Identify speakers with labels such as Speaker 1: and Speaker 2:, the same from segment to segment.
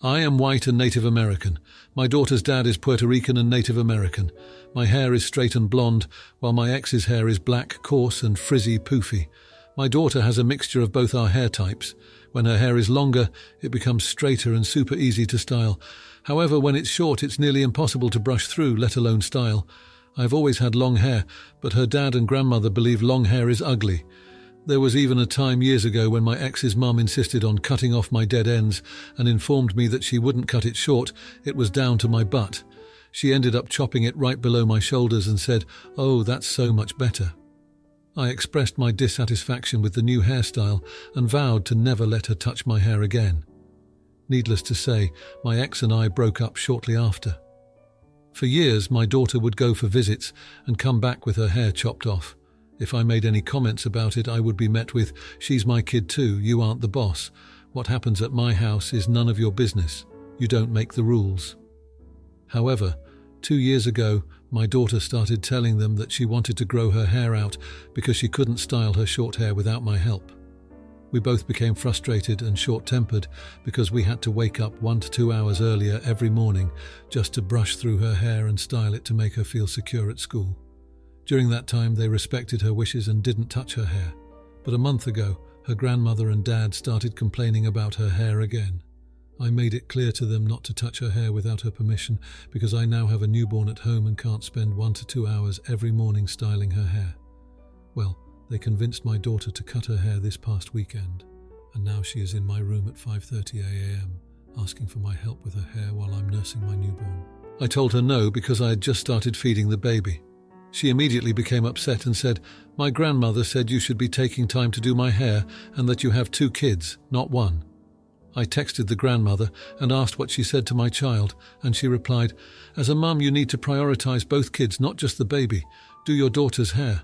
Speaker 1: I am white and Native American. My daughter's dad is Puerto Rican and Native American. My hair is straight and blonde, while my ex's hair is black, coarse and frizzy, poofy. My daughter has a mixture of both our hair types. When her hair is longer, it becomes straighter and super easy to style. However, when it's short, it's nearly impossible to brush through, let alone style. I've always had long hair, but her dad and grandmother believe long hair is ugly. There was even a time years ago when my ex's mum insisted on cutting off my dead ends and informed me that she wouldn't cut it short, it was down to my butt. She ended up chopping it right below my shoulders and said, "Oh, that's so much better." I expressed my dissatisfaction with the new hairstyle and vowed to never let her touch my hair again. Needless to say, my ex and I broke up shortly after. For years, my daughter would go for visits and come back with her hair chopped off. If I made any comments about it, I would be met with, "She's my kid too, you aren't the boss. What happens at my house is none of your business. You don't make the rules." However, 2 years ago, my daughter started telling them that she wanted to grow her hair out because she couldn't style her short hair without my help. We both became frustrated and short-tempered because we had to wake up 1 to 2 hours earlier every morning just to brush through her hair and style it to make her feel secure at school. During that time, they respected her wishes and didn't touch her hair. But a month ago, her grandmother and dad started complaining about her hair again. I made it clear to them not to touch her hair without her permission because I now have a newborn at home and can't spend 1 to 2 hours every morning styling her hair. Well, they convinced my daughter to cut her hair this past weekend, and now she is in my room at 5:30 a.m. asking for my help with her hair while I'm nursing my newborn. I told her no because I had just started feeding the baby. She immediately became upset and said, "My grandmother said you should be taking time to do my hair and that you have 2 kids, not 1. I texted the grandmother and asked what she said to my child, and she replied, "As a mum, you need to prioritize both kids, not just the baby. Do your daughter's hair."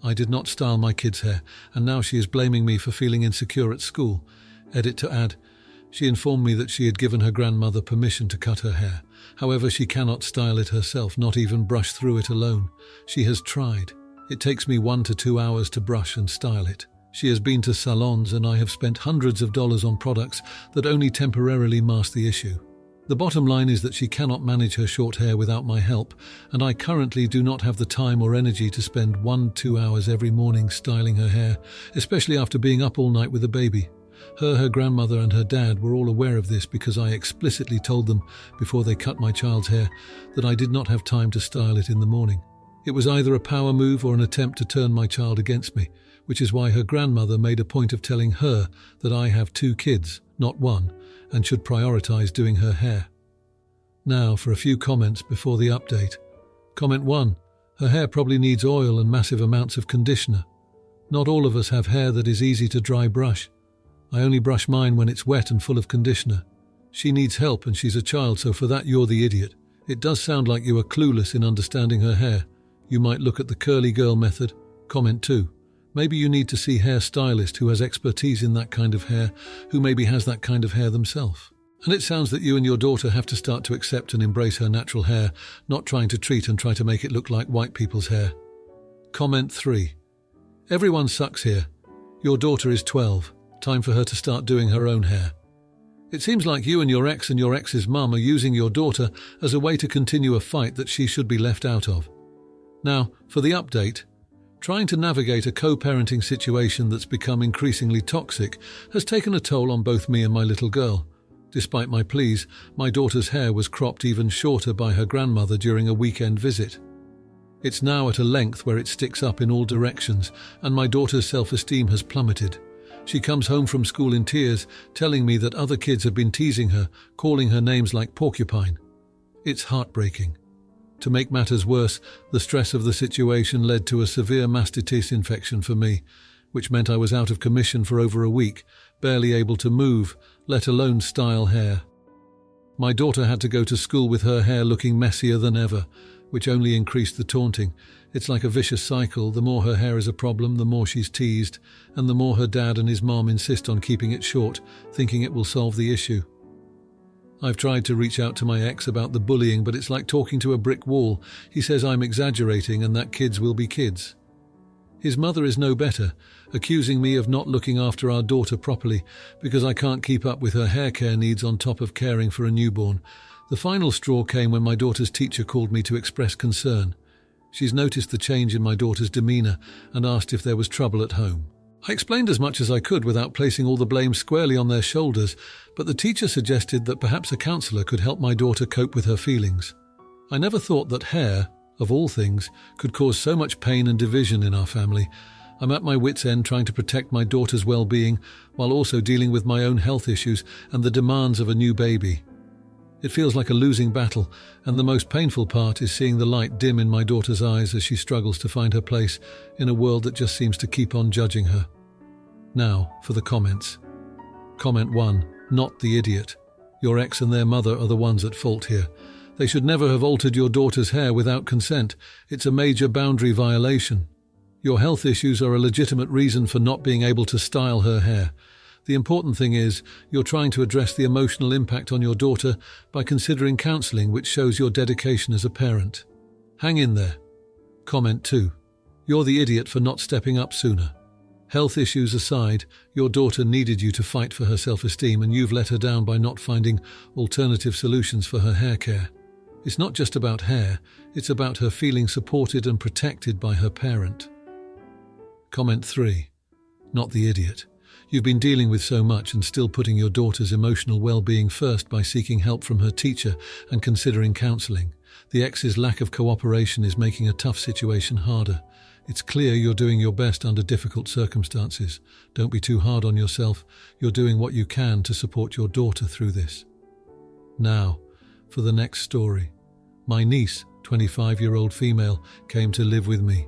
Speaker 1: I did not style my kid's hair, and now she is blaming me for feeling insecure at school. Edit to add, she informed me that she had given her grandmother permission to cut her hair. However, she cannot style it herself, not even brush through it alone. She has tried. It takes me 1 to 2 hours to brush and style it. She has been to salons and I have spent hundreds of dollars on products that only temporarily mask the issue. The bottom line is that she cannot manage her short hair without my help, and I currently do not have the time or energy to spend 1-2 hours every morning styling her hair, especially after being up all night with a baby. Her grandmother and her dad were all aware of this because I explicitly told them before they cut my child's hair that I did not have time to style it in the morning. It was either a power move or an attempt to turn my child against me, which is why her grandmother made a point of telling her that I have 2 kids, not 1, and should prioritize doing her hair. Now for a few comments before the update. Comment 1. Her hair probably needs oil and massive amounts of conditioner. Not all of us have hair that is easy to dry brush. I only brush mine when it's wet and full of conditioner. She needs help and she's a child, so for that you're the idiot. It does sound like you are clueless in understanding her hair. You might look at the curly girl method. Comment 2. Maybe you need to see a hair stylist who has expertise in that kind of hair, who maybe has that kind of hair themselves. And it sounds that you and your daughter have to start to accept and embrace her natural hair, not trying to treat and try to make it look like white people's hair. Comment 3. Everyone sucks here. Your daughter is 12. Time for her to start doing her own hair. It seems like you and your ex's mum are using your daughter as a way to continue a fight that she should be left out of. Now, for the update. Trying to navigate a co-parenting situation that's become increasingly toxic has taken a toll on both me and my little girl. Despite my pleas, my daughter's hair was cropped even shorter by her grandmother during a weekend visit. It's now at a length where it sticks up in all directions, and my daughter's self-esteem has plummeted. She comes home from school in tears, telling me that other kids have been teasing her, calling her names like porcupine. It's heartbreaking. To make matters worse, the stress of the situation led to a severe mastitis infection for me, which meant I was out of commission for over a week, barely able to move, let alone style hair. My daughter had to go to school with her hair looking messier than ever, which only increased the taunting. It's like a vicious cycle. The more her hair is a problem, the more she's teased, and the more her dad and his mom insist on keeping it short, thinking it will solve the issue. I've tried to reach out to my ex about the bullying, but it's like talking to a brick wall. He says I'm exaggerating and that kids will be kids. His mother is no better, accusing me of not looking after our daughter properly because I can't keep up with her hair care needs on top of caring for a newborn. The final straw came when my daughter's teacher called me to express concern. She's noticed the change in my daughter's demeanour and asked if there was trouble at home. I explained as much as I could without placing all the blame squarely on their shoulders, but the teacher suggested that perhaps a counsellor could help my daughter cope with her feelings. I never thought that hair, of all things, could cause so much pain and division in our family. I'm at my wits' end trying to protect my daughter's well-being while also dealing with my own health issues and the demands of a new baby. It feels like a losing battle, and the most painful part is seeing the light dim in my daughter's eyes as she struggles to find her place in a world that just seems to keep on judging her. Now, for the comments. Comment 1. Not the idiot. Your ex and their mother are the ones at fault here. They should never have altered your daughter's hair without consent. It's a major boundary violation. Your health issues are a legitimate reason for not being able to style her hair. The important thing is, you're trying to address the emotional impact on your daughter by considering counselling, which shows your dedication as a parent. Hang in there. Comment 2. You're the idiot for not stepping up sooner. Health issues aside, your daughter needed you to fight for her self-esteem, and you've let her down by not finding alternative solutions for her hair care. It's not just about hair, it's about her feeling supported and protected by her parent. Comment 3. Not the idiot. You've been dealing with so much and still putting your daughter's emotional well-being first by seeking help from her teacher and considering counselling. The ex's lack of cooperation is making a tough situation harder. It's clear you're doing your best under difficult circumstances. Don't be too hard on yourself. You're doing what you can to support your daughter through this. Now, for the next story. My niece, 25-year-old female, came to live with me.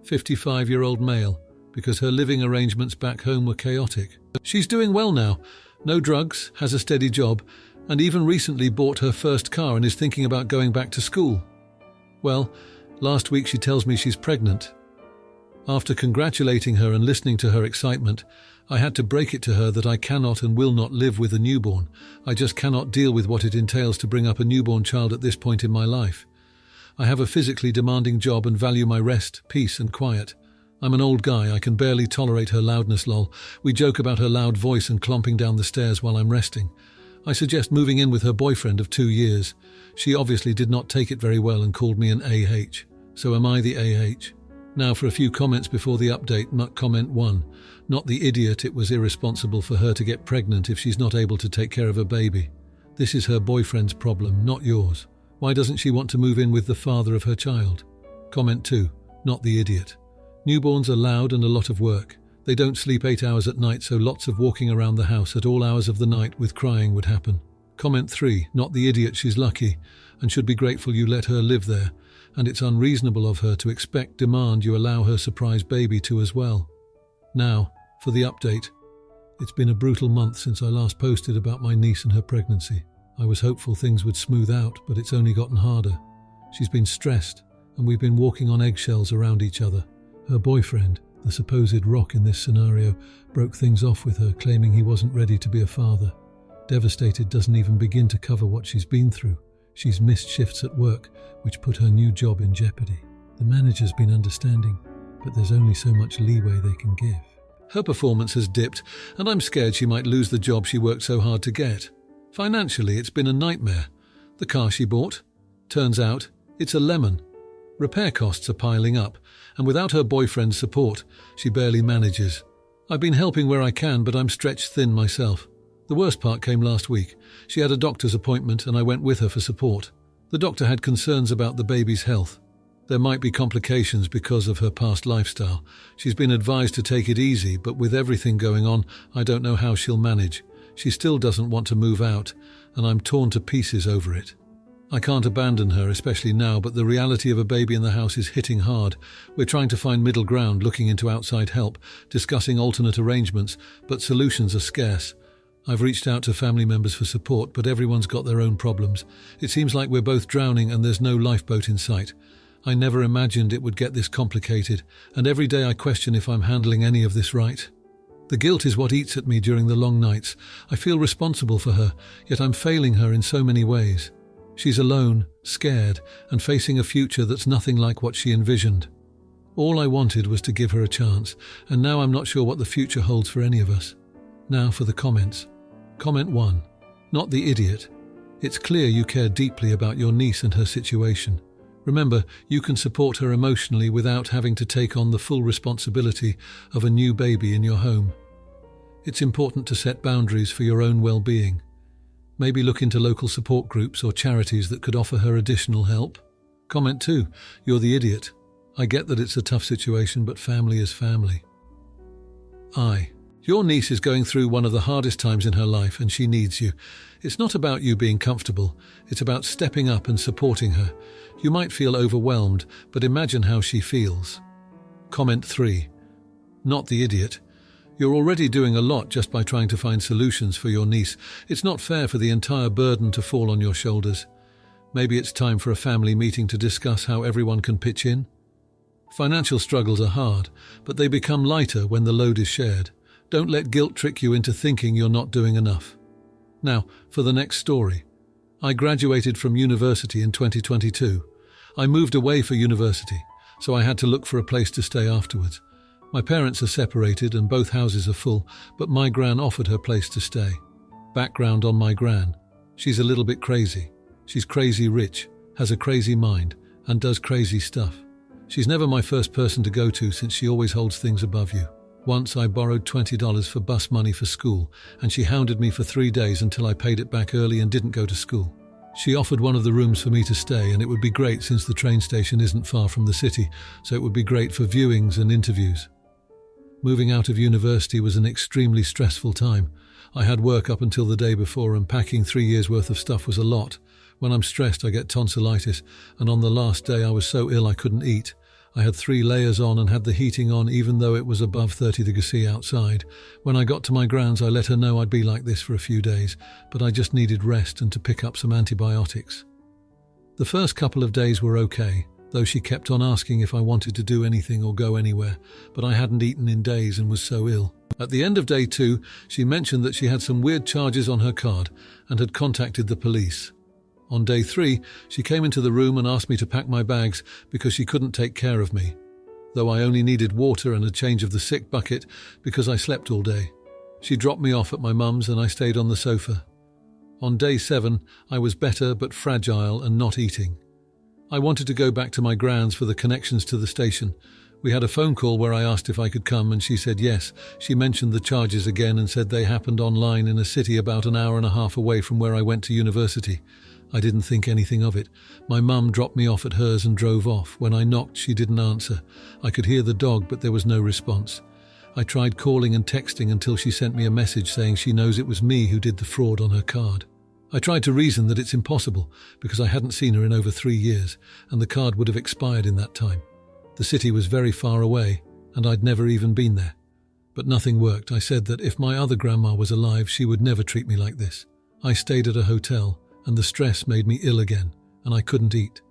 Speaker 1: 55-year-old male, because her living arrangements back home were chaotic. She's doing well now, no drugs, has a steady job, and even recently bought her first car and is thinking about going back to school. Well, last week she tells me she's pregnant. After congratulating her and listening to her excitement, I had to break it to her that I cannot and will not live with a newborn. I just cannot deal with what it entails to bring up a newborn child at this point in my life. I have a physically demanding job and value my rest, peace and quiet. I'm an old guy, I can barely tolerate her loudness, lol. We joke about her loud voice and clomping down the stairs while I'm resting. I suggest moving in with her boyfriend of 2 years. She obviously did not take it very well and called me an AH. So am I the AH? Now for a few comments before the update. Comment 1. Not the idiot, it was irresponsible for her to get pregnant if she's not able to take care of a baby. This is her boyfriend's problem, not yours. Why doesn't she want to move in with the father of her child? Comment 2. Not the idiot. Newborns are loud and a lot of work. They don't sleep 8 hours at night, so lots of walking around the house at all hours of the night with crying would happen. Comment 3. Not the idiot, she's lucky and should be grateful you let her live there, and it's unreasonable of her to demand you allow her surprise baby too as well. Now, for the update. It's been a brutal month since I last posted about my niece and her pregnancy. I was hopeful things would smooth out, but it's only gotten harder. She's been stressed, and we've been walking on eggshells around each other. Her boyfriend, the supposed rock in this scenario, broke things off with her, claiming he wasn't ready to be a father. Devastated doesn't even begin to cover what she's been through. She's missed shifts at work, which put her new job in jeopardy. The manager's been understanding, but there's only so much leeway they can give. Her performance has dipped, and I'm scared she might lose the job she worked so hard to get. Financially, it's been a nightmare. The car she bought? Turns out, it's a lemon. Repair costs are piling up, and without her boyfriend's support, she barely manages. I've been helping where I can, but I'm stretched thin myself. The worst part came last week. She had a doctor's appointment and I went with her for support. The doctor had concerns about the baby's health. There might be complications because of her past lifestyle. She's been advised to take it easy, but with everything going on, I don't know how she'll manage. She still doesn't want to move out, and I'm torn to pieces over it. I can't abandon her, especially now, but the reality of a baby in the house is hitting hard. We're trying to find middle ground, looking into outside help, discussing alternate arrangements, but solutions are scarce. I've reached out to family members for support, but everyone's got their own problems. It seems like we're both drowning and there's no lifeboat in sight. I never imagined it would get this complicated, and every day I question if I'm handling any of this right. The guilt is what eats at me during the long nights. I feel responsible for her, yet I'm failing her in so many ways. She's alone, scared, and facing a future that's nothing like what she envisioned. All I wanted was to give her a chance, and now I'm not sure what the future holds for any of us. Now for the comments. Comment 1. Not the idiot. It's clear you care deeply about your niece and her situation. Remember, you can support her emotionally without having to take on the full responsibility of a new baby in your home. It's important to set boundaries for your own well-being. Maybe look into local support groups or charities that could offer her additional help. Comment 2. You're the idiot. I get that it's a tough situation, but family is family. Your niece is going through one of the hardest times in her life and she needs you. It's not about you being comfortable. It's about stepping up and supporting her. You might feel overwhelmed, but imagine how she feels. Comment 3. Not the idiot. You're already doing a lot just by trying to find solutions for your niece. It's not fair for the entire burden to fall on your shoulders. Maybe it's time for a family meeting to discuss how everyone can pitch in. Financial struggles are hard, but they become lighter when the load is shared. Don't let guilt trick you into thinking you're not doing enough. Now, for the next story. I graduated from university in 2022. I moved away for university, so I had to look for a place to stay afterwards. My parents are separated and both houses are full, but my gran offered her place to stay. Background on my gran. She's a little bit crazy. She's crazy rich, has a crazy mind, and does crazy stuff. She's never my first person to go to since she always holds things above you. Once I borrowed $20 for bus money for school, and she hounded me for 3 days until I paid it back early and didn't go to school. She offered one of the rooms for me to stay, and it would be great since the train station isn't far from the city, so it would be great for viewings and interviews. Moving out of university was an extremely stressful time. I had work up until the day before, and packing 3 years' worth of stuff was a lot. When I'm stressed, I get tonsillitis, and on the last day I was so ill I couldn't eat. I had 3 layers on and had the heating on even though it was above 30 degrees C outside. When I got to my gran's, I let her know I'd be like this for a few days, but I just needed rest and to pick up some antibiotics. The first couple of days were okay, though she kept on asking if I wanted to do anything or go anywhere, but I hadn't eaten in days and was so ill. At the end of day 2, she mentioned that she had some weird charges on her card and had contacted the police. On day 3, she came into the room and asked me to pack my bags because she couldn't take care of me, though I only needed water and a change of the sick bucket because I slept all day. She dropped me off at my mum's and I stayed on the sofa. On day 7, I was better but fragile and not eating. I wanted to go back to my gran's for the connections to the station. We had a phone call where I asked if I could come and she said yes. She mentioned the charges again and said they happened online in a city about an hour and a half away from where I went to university. I didn't think anything of it. My mum dropped me off at hers and drove off. When I knocked, she didn't answer. I could hear the dog, but there was no response. I tried calling and texting until she sent me a message saying she knows it was me who did the fraud on her card. I tried to reason that it's impossible because I hadn't seen her in over 3 years and the card would have expired in that time. The city was very far away and I'd never even been there. But nothing worked. I said that if my other grandma was alive, she would never treat me like this. I stayed at a hotel, and the stress made me ill again, and I couldn't eat.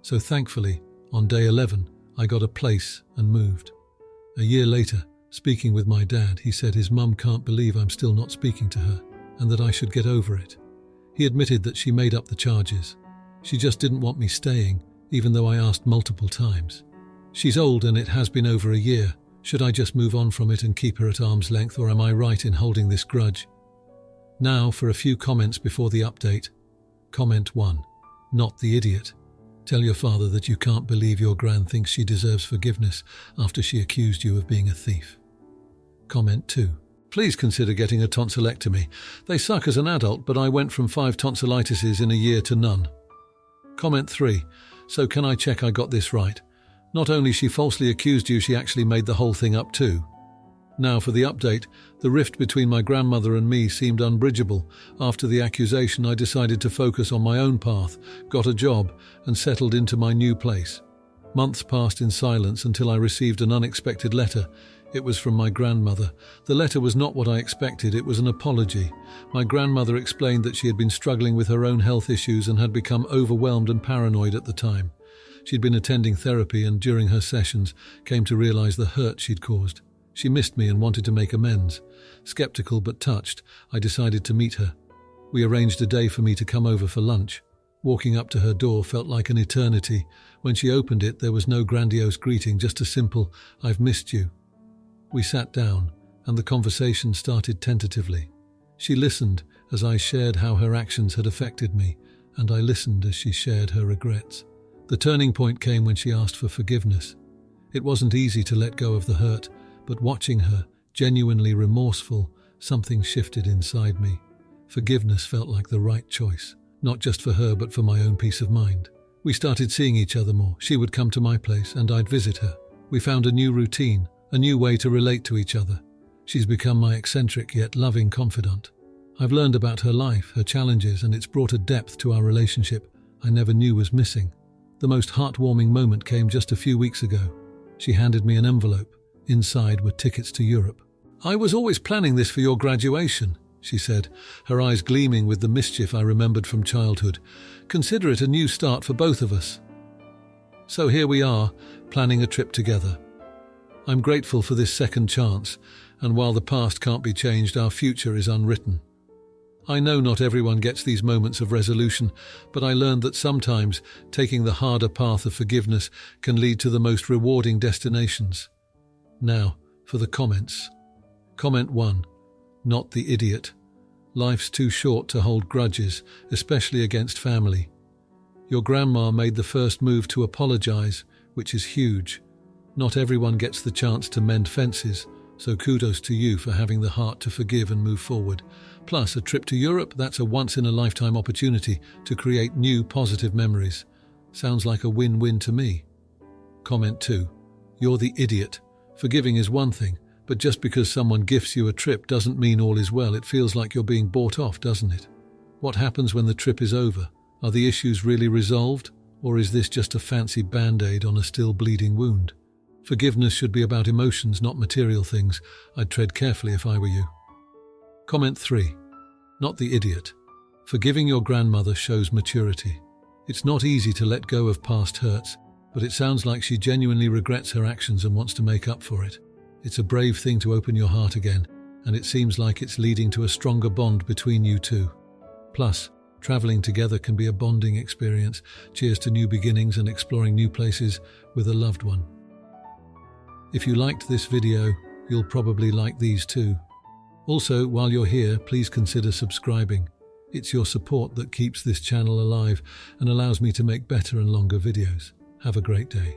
Speaker 1: So thankfully, on day 11, I got a place and moved. A year later, speaking with my dad, he said his mum can't believe I'm still not speaking to her, and that I should get over it. He admitted that she made up the charges. She just didn't want me staying, even though I asked multiple times. She's old and it has been over a year. Should I just move on from it and keep her at arm's length, or am I right in holding this grudge? Now for a few comments before the update. Comment 1. Not the idiot. Tell your father that you can't believe your gran thinks she deserves forgiveness after she accused you of being a thief. Comment 2. Please consider getting a tonsillectomy. They suck as an adult, but I went from 5 tonsillitises in a year to none. Comment 3. So can I check I got this right? Not only she falsely accused you, she actually made the whole thing up too. Now for the update. The rift between my grandmother and me seemed unbridgeable. After the accusation, I decided to focus on my own path, got a job, and settled into my new place. Months passed in silence until I received an unexpected letter. It was from my grandmother. The letter was not what I expected. It was an apology. My grandmother explained that she had been struggling with her own health issues and had become overwhelmed and paranoid at the time. She'd been attending therapy and during her sessions came to realize the hurt she'd caused. She missed me and wanted to make amends. Skeptical but touched, I decided to meet her. We arranged a day for me to come over for lunch. Walking up to her door felt like an eternity. When she opened it, there was no grandiose greeting, just a simple, "I've missed you." We sat down, and the conversation started tentatively. She listened as I shared how her actions had affected me, and I listened as she shared her regrets. The turning point came when she asked for forgiveness. It wasn't easy to let go of the hurt, but watching her, genuinely remorseful, something shifted inside me. Forgiveness felt like the right choice, not just for her but for my own peace of mind. We started seeing each other more. She would come to my place and I'd visit her. We found a new routine, a new way to relate to each other. She's become my eccentric yet loving confidant. I've learned about her life, her challenges, and it's brought a depth to our relationship I never knew was missing. The most heartwarming moment came just a few weeks ago. She handed me an envelope. Inside were tickets to Europe. "I was always planning this for your graduation," she said, her eyes gleaming with the mischief I remembered from childhood. "Consider it a new start for both of us." So here we are, planning a trip together. I'm grateful for this second chance, and while the past can't be changed, our future is unwritten. I know not everyone gets these moments of resolution, but I learned that sometimes taking the harder path of forgiveness can lead to the most rewarding destinations. Now, for the comments. Comment 1. Not the idiot. Life's too short to hold grudges, especially against family. Your grandma made the first move to apologize, which is huge. Not everyone gets the chance to mend fences, so kudos to you for having the heart to forgive and move forward. Plus, a trip to Europe, that's a once-in-a-lifetime opportunity to create new positive memories. Sounds like a win-win to me. Comment 2. You're the idiot. Forgiving is one thing, but just because someone gifts you a trip doesn't mean all is well. It feels like you're being bought off, doesn't it? What happens when the trip is over? Are the issues really resolved, or is this just a fancy band-aid on a still bleeding wound? Forgiveness should be about emotions, not material things. I'd tread carefully if I were you. Comment 3. Not the idiot. Forgiving your grandmother shows maturity. It's not easy to let go of past hurts, but it sounds like she genuinely regrets her actions and wants to make up for it. It's a brave thing to open your heart again, and it seems like it's leading to a stronger bond between you two. Plus, traveling together can be a bonding experience. Cheers to new beginnings and exploring new places with a loved one. If you liked this video, you'll probably like these too. Also, while you're here, please consider subscribing. It's your support that keeps this channel alive and allows me to make better and longer videos. Have a great day.